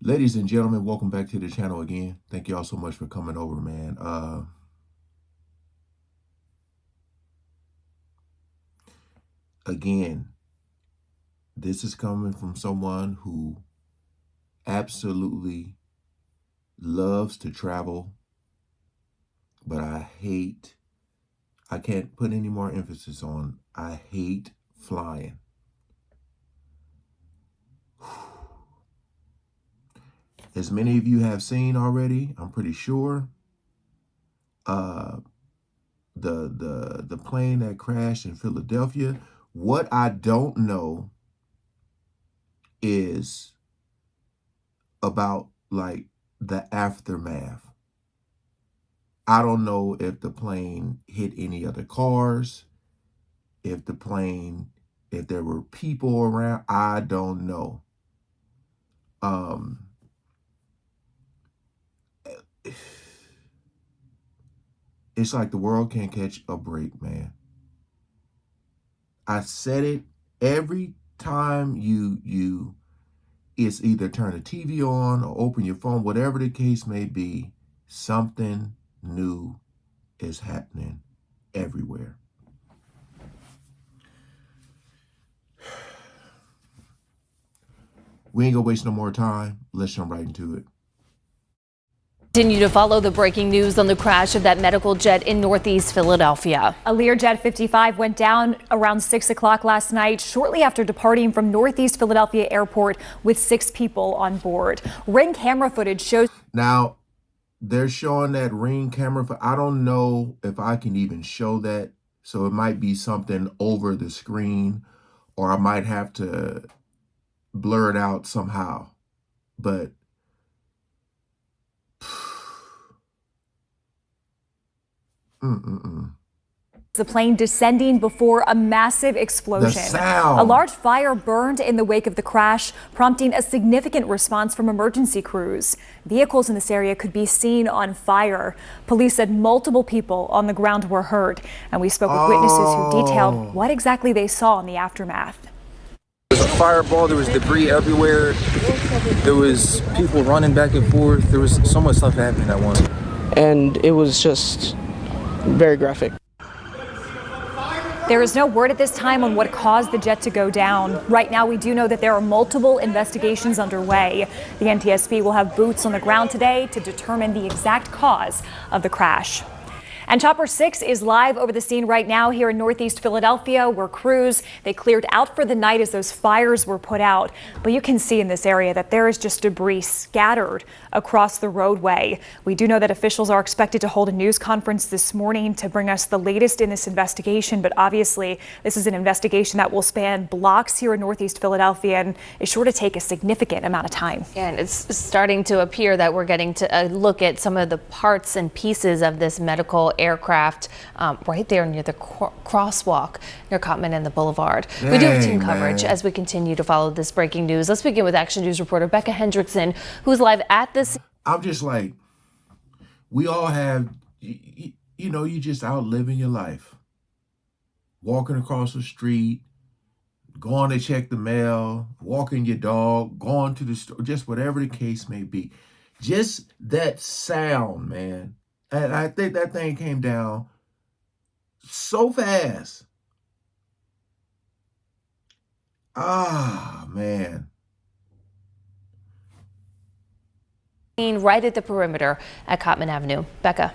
Ladies and gentlemen, welcome back to the channel again. Thank you all so much for coming over, man. Again, this is coming from someone who absolutely loves to travel, but I can't put any more emphasis on, I hate flying. As many of you have seen already, I'm pretty sure, the plane that crashed in Philadelphia. What I don't know is about like the aftermath. I don't know if the plane hit any other cars, if there were people around. I don't know. It's like the world can't catch a break, man. I said it every time it's either turn the TV on or open your phone, whatever the case may be, something new is happening everywhere. We ain't gonna waste no more time. Let's jump right into it. Continue to follow the breaking news on the crash of that medical jet in Northeast Philadelphia. A Learjet 55 went down around 6 o'clock last night, shortly after departing from Northeast Philadelphia Airport with 6 people on board. Ring camera footage shows. Now, they're showing that Ring camera. I don't know if I can even show that. So it might be something over the screen, or I might have to blur it out somehow. But the plane descending before a massive explosion. The sound. A large fire burned in the wake of the crash, prompting a significant response from emergency crews. Vehicles in this area could be seen on fire. Police said multiple people on the ground were hurt, and we spoke with witnesses who detailed what exactly they saw in the aftermath. There was a fireball, there was debris everywhere, there was people running back and forth, there was so much stuff happening at once. And it was just very graphic. There is no word at this time on what caused the jet to go down. Right now, we do know that there are multiple investigations underway. The NTSB will have boots on the ground today to determine the exact cause of the crash. And Chopper 6 is live over the scene right now here in Northeast Philadelphia, where crews, they cleared out for the night as those fires were put out. But you can see in this area that there is just debris scattered across the roadway. We do know that officials are expected to hold a news conference this morning to bring us the latest in this investigation. But obviously, this is an investigation that will span blocks here in Northeast Philadelphia and is sure to take a significant amount of time. And it's starting to appear that we're getting to look at some of the parts and pieces of this medical aircraft right there near the crosswalk near Cottman and the Boulevard. Dang, we do have team coverage man, as we continue to follow this breaking news. Let's begin with Action News reporter Becca Hendrickson, who's live at this. I'm just like, we all have, you know, you just out living your life, walking across the street, going to check the mail, walking your dog, going to the store, just whatever the case may be. Just that sound, man. And I think that thing came down so fast. Ah, man. Right at the perimeter at Cottman Avenue. Becca.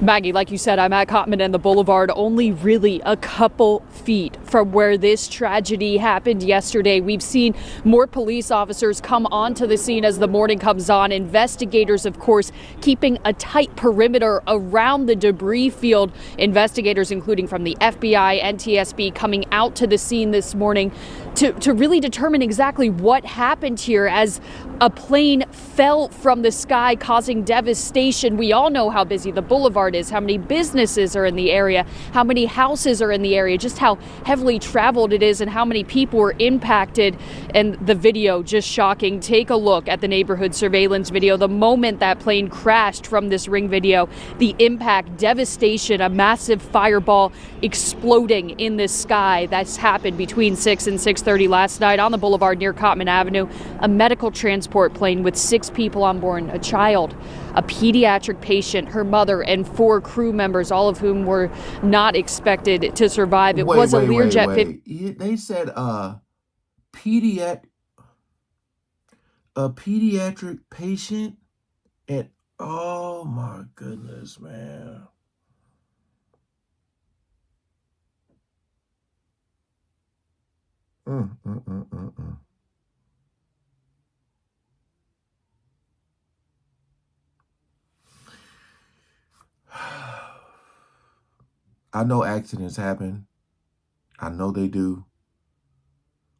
Maggie, like you said, I'm at Cottman and the Boulevard, only really a couple feet from where this tragedy happened yesterday. We've seen more police officers come onto the scene as the morning comes on. Investigators, of course, keeping a tight perimeter around the debris field. Investigators, including from the FBI, NTSB, coming out to the scene this morning to really determine exactly what happened here as a plane fell from the sky, causing devastation. We all know how busy the Boulevard Boulevard is, how many businesses are in the area, how many houses are in the area, just how heavily traveled it is and how many people were impacted. And the video just shocking. Take a look at the neighborhood surveillance video. The moment that plane crashed from this Ring video, the impact, devastation, a massive fireball exploding in the sky. That's happened between 6 and 6:30 last night on the boulevard near Cottman Avenue. A medical transport plane with 6 people on board, a child, a pediatric patient, her mother, and 4 crew members, all of whom were not expected to survive. It was a Learjet 50. They said pediatric patient, and oh my goodness, man. Mm, mm, mm, mm, mm. I know accidents happen. I know they do.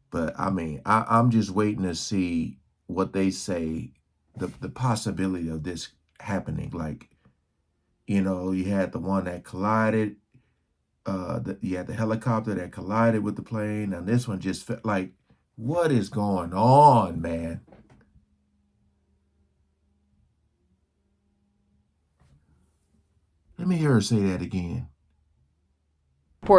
But I mean, I'm just waiting to see what they say, the possibility of this happening. Like, you know, you had the one that collided, you had the helicopter that collided with the plane, and this one just felt like, what is going on, man? Let me hear her say that again.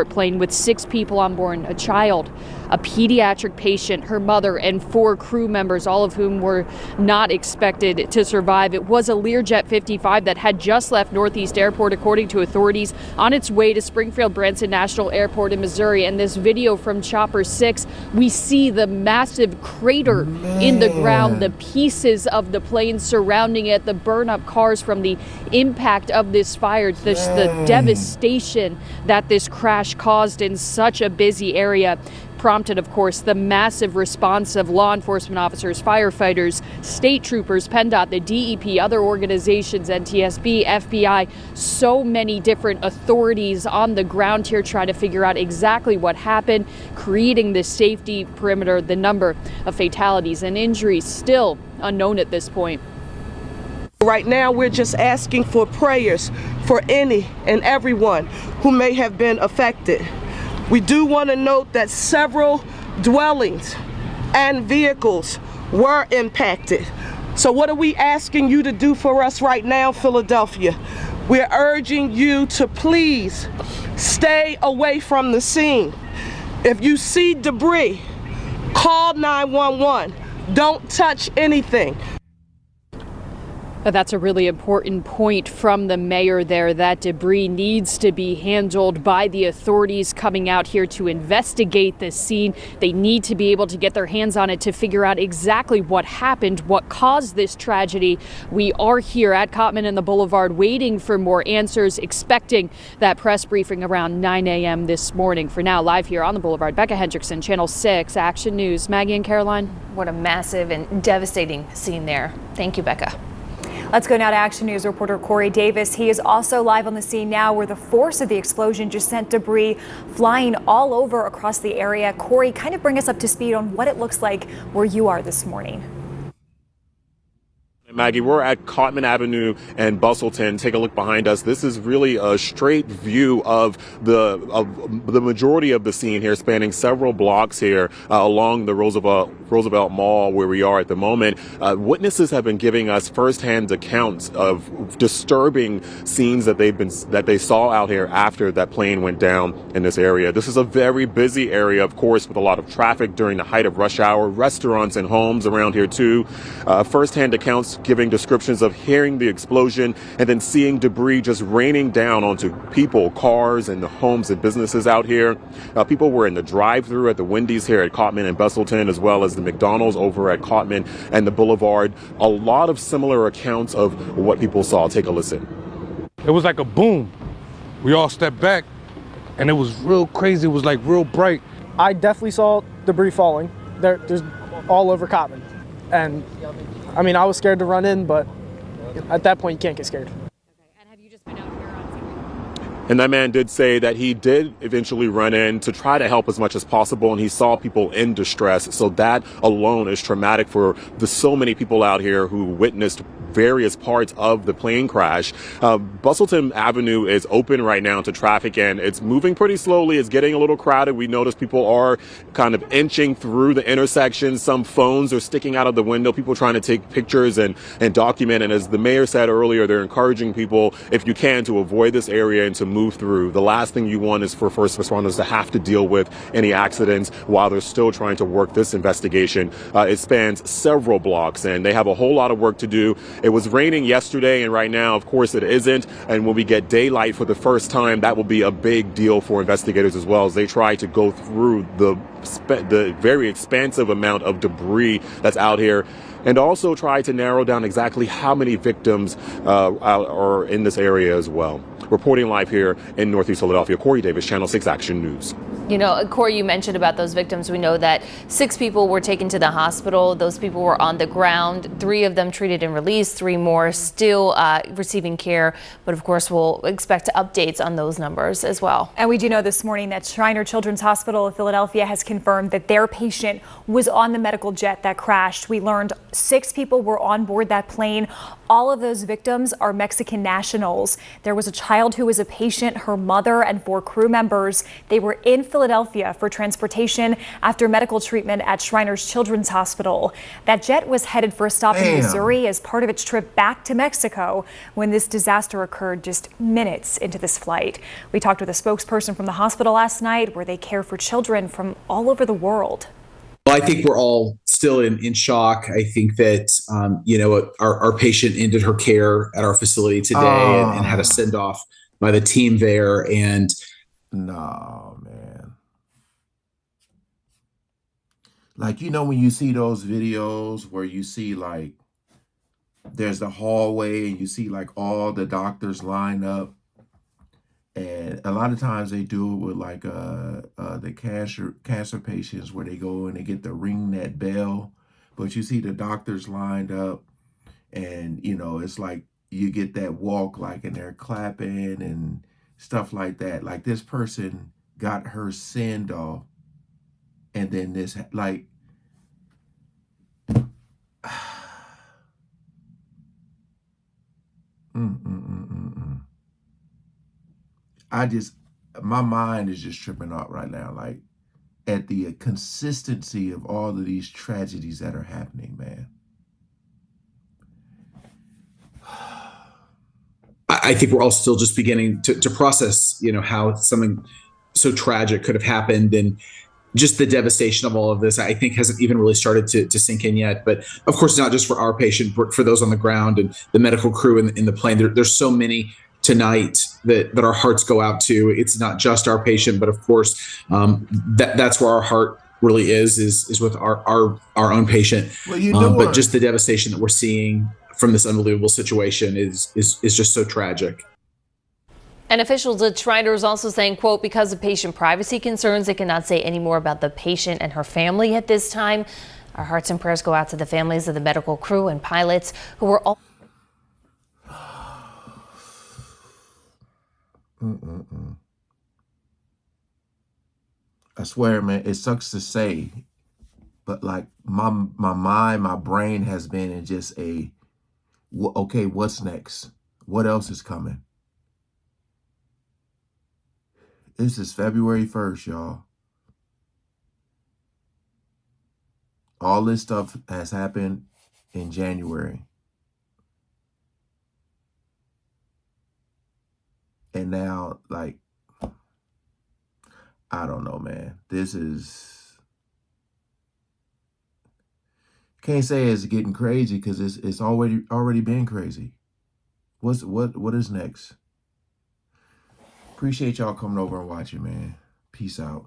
Plane with 6 people on board, a child, a pediatric patient, her mother, and 4 crew members, all of whom were not expected to survive. It was a Learjet 55 that had just left Northeast Airport, according to authorities, on its way to Springfield Branson National Airport in Missouri. And this video from Chopper 6, we see the massive crater in the ground, the pieces of the plane surrounding it, the burn-up cars from the impact of this fire, the devastation that this crash caused in such a busy area. Prompted, of course, the massive response of law enforcement officers, firefighters, state troopers, PennDOT, the DEP, other organizations, NTSB, FBI, so many different authorities on the ground here trying to figure out exactly what happened, creating this safety perimeter. The number of fatalities and injuries still unknown at this point. Right now, we're just asking for prayers for any and everyone who may have been affected. We do want to note that several dwellings and vehicles were impacted. So what are we asking you to do for us right now, Philadelphia? We're urging you to please stay away from the scene. If you see debris, call 911. Don't touch anything. That's a really important point from the mayor there. That debris needs to be handled by the authorities coming out here to investigate this scene. They need to be able to get their hands on it to figure out exactly what happened, what caused this tragedy. We are here at Cottman and the Boulevard waiting for more answers, expecting that press briefing around 9 a.m. this morning. For now, live here on the Boulevard, Becca Hendrickson, Channel 6 Action News. Maggie and Caroline. What a massive and devastating scene there. Thank you, Becca. Let's go now to Action News reporter Corey Davis. He is also live on the scene now where the force of the explosion just sent debris flying all over across the area. Corey, kind of bring us up to speed on what it looks like where you are this morning. Maggie, we're at Cottman Avenue and Bustleton. Take a look behind us. This is really a straight view of the majority of the scene here, spanning several blocks here along the Roosevelt Mall where we are at the moment. Witnesses have been giving us firsthand accounts of disturbing scenes that they saw out here after that plane went down in this area. This is a very busy area, of course, with a lot of traffic during the height of rush hour. Restaurants and homes around here too. Firsthand accounts giving descriptions of hearing the explosion and then seeing debris just raining down onto people, cars, and the homes and businesses out here. People were in the drive-thru at the Wendy's here at Cottman and Bustleton, as well as the McDonald's over at Cottman and the Boulevard. A lot of similar accounts of what people saw. Take a listen. It was like a boom. We all stepped back, and it was real crazy. It was like real bright. I definitely saw debris falling. There's all over Cottman. And I mean, I was scared to run in, but at that point, you can't get scared. And have you just been out here on scene? And that man did say that he did eventually run in to try to help as much as possible, and he saw people in distress. So that alone is traumatic for the so many people out here who witnessed various parts of the plane crash. Bustleton Avenue is open right now to traffic, and it's moving pretty slowly. It's getting a little crowded. We notice people are kind of inching through the intersection. Some phones are sticking out of the window, people trying to take pictures and document. And as the mayor said earlier, they're encouraging people, if you can, to avoid this area and to move through. The last thing you want is for first responders to have to deal with any accidents while they're still trying to work this investigation. It spans several blocks, and they have a whole lot of work to do. It was raining yesterday, and right now, of course, it isn't. And when we get daylight for the first time, that will be a big deal for investigators as well, as they try to go through the very expansive amount of debris that's out here, and also try to narrow down exactly how many victims are in this area as well. Reporting live here in Northeast Philadelphia, Corey Davis, Channel 6 Action News. You know, Corey, you mentioned about those victims. We know that 6 people were taken to the hospital. Those people were on the ground. 3 of them treated and released. 3 more still receiving care. But of course, we'll expect updates on those numbers as well. And we do know this morning that Shriners Children's Hospital of Philadelphia has confirmed that their patient was on the medical jet that crashed. We learned 6 people were on board that plane. All of those victims are Mexican nationals. There was a child who was a patient, her mother, and 4 crew members. They were in Philadelphia for transportation after medical treatment at Shriners Children's Hospital. That jet was headed for a stop in Missouri as part of its trip back to Mexico when this disaster occurred just minutes into this flight. We talked with a spokesperson from the hospital last night, where they care for children from all over the world. Well, I think we're all still in shock. I think that, our patient ended her care at our facility today and had a send off by the team there. And no, man. Like, when you see those videos where you see like there's the hallway and you see like all the doctors line up, and a lot of times they do it with like the cancer patients, where they go and they get to ring that bell, but you see the doctors lined up, and it's like you get that walk, like, and they're clapping and stuff like that. Like, this person got her send off, and then this, like, my mind is just tripping out right now, like, at the consistency of all of these tragedies that are happening, man. I think we're all still just beginning to process, how something so tragic could have happened, and just the devastation of all of this, I think, hasn't even really started to sink in yet. But of course, not just for our patient, but for those on the ground and the medical crew in the plane. There's so many tonight that our hearts go out to. It's not just our patient, but of course, that's where our heart really is with our own patient. Well, but just the devastation that we're seeing from this unbelievable situation is just so tragic. And officials at Shriners also saying, quote, because of patient privacy concerns, they cannot say any more about the patient and her family at this time. Our hearts and prayers go out to the families of the medical crew and pilots who were all. I swear, man, it sucks to say, but like my mind, my brain has been in just okay, what's next? What else is coming? This is February 1st, y'all. All this stuff has happened in January. And now, like, I don't know, man. This is, can't say it's getting crazy, because it's already been crazy. What is next? Appreciate y'all coming over and watching, man. Peace out.